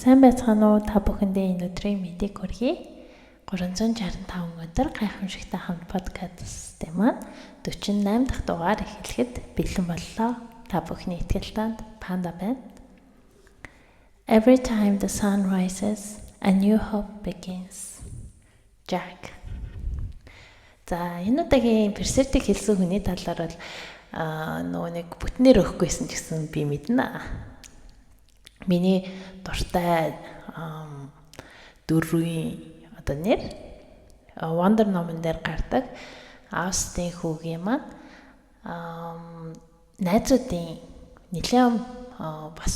Сайн байцгаана уу? Та бүхэндээ энэ өдрийн мэдээг хүргэе. 365 өдөр гайхамшигтай хамт подкасттай маань 48 дахь дугаар эхлэхэд бэлэн боллоо. Та бүхний итгэл танд Панда байна. Every time the sun rises, a new hope begins. Jack. За, энэ удаагийн персертик хэлсэн хүний талаар бол нөгөө нэг бүтнээр өгөхгүйсэн ч гэсэн би мэднэ. Миний дуртай дөрвийн нэр Wonder номон дээр гардаг Аустин хүүгийн маань найзуудын нэлээд бас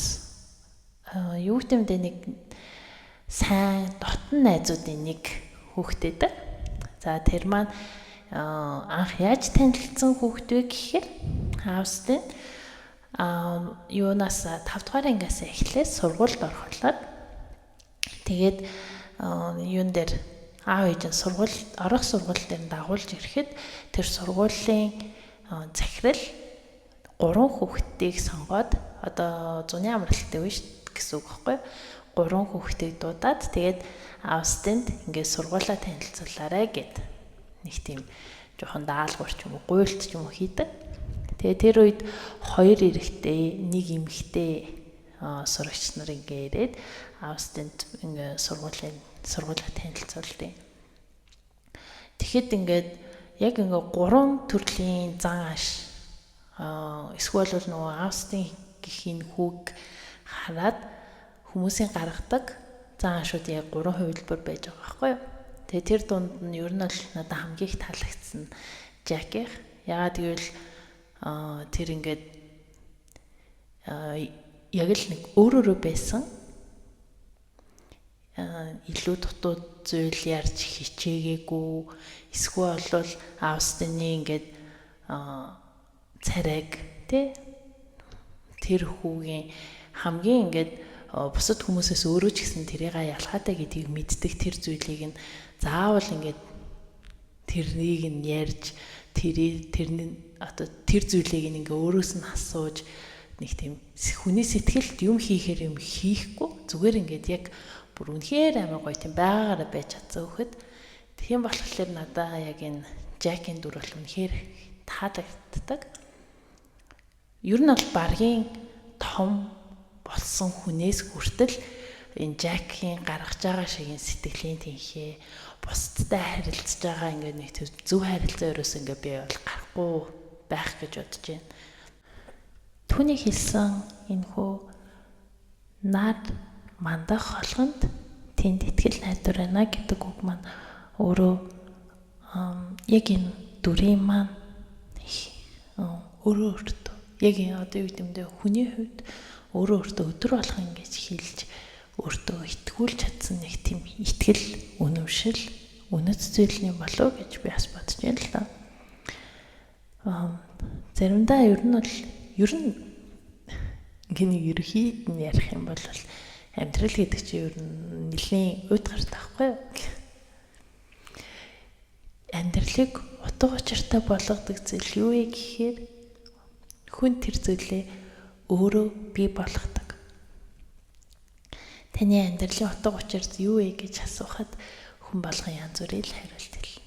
юу гэмдэ нэг сайн дотн найзуудын нэг хүүхдээдэг. За тэр маань анх яаж танилцсан хүүхд вэ гэхээр Аустин юунаас 5 дугаар ангиас эхлээд сургуульд орохлоод тэгээд юун дээр аав ээж нь орох сургууль дээр дагуулж ирэхэд тэр сургуулийн захирал 3 хүүхдийг сонгоод одоо зуны амралтын үе гэсэн үг байхгүй 3 хүүхдийг дуудаад тэгээд Аустинд ингээд сургуулаа танилцуулаарай гэд нэг тийм жоохон даалгавар ч юм уу гуйлт ч юм уу хийдэг. Тэгээ тэр үед 2 эрэгтэй, 1 эмэгтэй сурагч нар ингээ ирээд Аустинд ингээ сургуулаа танилцуулдаг. Тэгэхэд ингээд яг ингээ 3 төрлийн зан аш эсвэл нөгөө Аустин гэх энэ хүүг хараад хүмүүсийн гаргадаг зан ашууд яг 3 хувилбар байж байгаа байхгүй юу. Тэгээ тэр дунд нь ер нь бол надад хамгийн их таалагдсан Jack. Яагаад гэвэл тэр ингээд яг л нэг өөрөөрөө байсан илүү дутуу зүйл ярьж хичээгээгүй эсвэл бол Аустины ингээд царайг тэр хүүгийн хамгийн ингээд бусад хүмүүсээс өөрөө ч гэсэн тэрийг ялгаатай гэдгийг мэддэг тэр зүйлийг нь заавал ингээд тэрнийг нь ярьж тэрний одоо тэр зүйлийг ингээ өөрөөс нь асууж нэг тийм хүний сэтгэлд юм хийхээр юм хийхгүй зүгээр ингээд яг бүр үнэхээр амар гоё тийм байгаагаараа байж чадсан хөхөд тийм болохоор надаа яг энэ Jack-ийн дүр бол үнэхээр таалагддаг. Ер нь бол баргийн том болсон хүнээс хүртэл энэ Jack-ийн гаргаж байгаа шиг сэтгэлийн тэнхээ бусдтай харилцаж байгаа ингээ нэг зөв харилцаа өрөөс ингээ би бол гарахгүй байх гэж бодож байна. Түүний хэлсэн энэхүү наад мандах холгонд тэнд итгэл найдвар байна гэдэг үг маань өөрөө яг энэ дүрийн маань өөрөө яг одоо юу гэмдэ хүний хувьд өөрөө өдөр болох ингэж хэлж өөртөө итгүүлж чадсан нэг тийм итгэл үнэмшил үнэт зүйлний болов гэж би бас бодож байна л да. Заримдаа ер нь гинэ ерхийд нь ярих юм бол амьдрал гэдэг чинь ер нь нэлийн уйд гарт байхгүй юу? Амьдралыг утга учиртай болгодог зүйл юу вэ гэхээр хүн тэр зүйлээ өөрөө бий болгодог. Таны амьдралын утга учир юу вэ гэж асуухад хүн болгон янз бүрийн хариулт хэлнэ.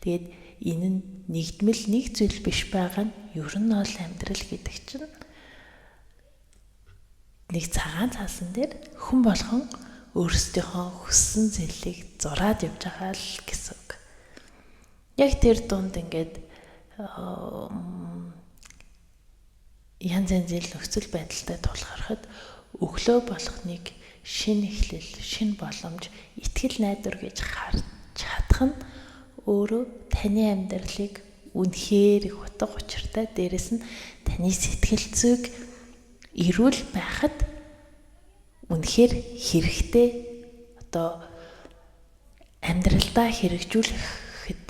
Тэгээд энэ нь нэгдмэл нэг зүйл биш байгаа нь ер нь бол амьдрал гэдэг чинь нэг цагаан цаасан дээр хүн болгон өөрсдийнхөө хүссэн зүйлийг зураад явж байгаа л гэсэн үг. Яг тэр дунд ингээд янз янзын нөхцөл байдалтай тулгархад өглөө болохныг шинэ эхлэл, шинэ боломж, итгэл найдвар гэж харж чадах нь өөрөө таны амьдралыг үнэхээр их утга учиртай дээрэс нь таны сэтгэл зүйг эрүүл байхад үнэхээр хэрэгтэй одоо амьдралдаа хэрэгжүүлэхэд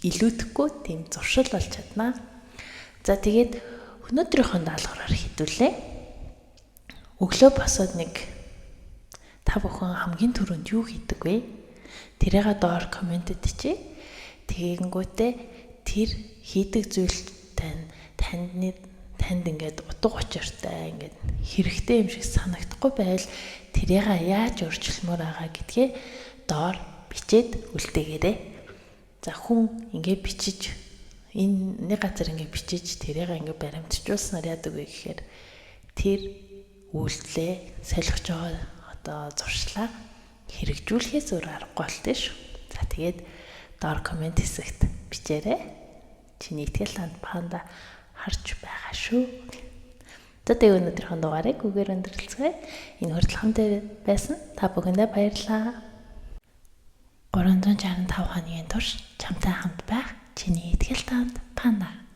илүүдэхгүй тийм зуршил болж чаднаа. За тэгээд өнөөдрийнхөө даалгавраар хэдүүлээ. Өглөө босоод та бүхэн хамгийн түрүүнд юу хийдэг вэ? Тэрийг доор комментэд бичээ. Тэгэнгүүтээ тэр хийдэг зүйлтэй танд ингээд утга учиртай ингээд хэрэгтэй юм шиг санагдахгүй байвал тэрийг яаж өөрчлөмөр байгаа гэдгээ доор бичээд үлдээгээрэй. За хүн ингээд бичиж энэ нэг газар ингээд бичиж тэрийг ингээд баримтжуулснаар яадаг вэ гэхээр тэр үйлдэлээ солих жоо одоо зуршлаа хэрэгжүүлэхээс өөр аргагүй болтой шүү. За тэгээд доор комент хэсэгт бичээрэй. Чиний итгэл танд панда харж байгаа шүү. За тэгээд өнөөдрийн дугаарыг үгээр өндөрлцгээе. Энэ хүртэл хамтдаа байсан та бүхэндээ баярлалаа. 365 хоногийн турш чамтай хамт байх чиний итгэл танд панда.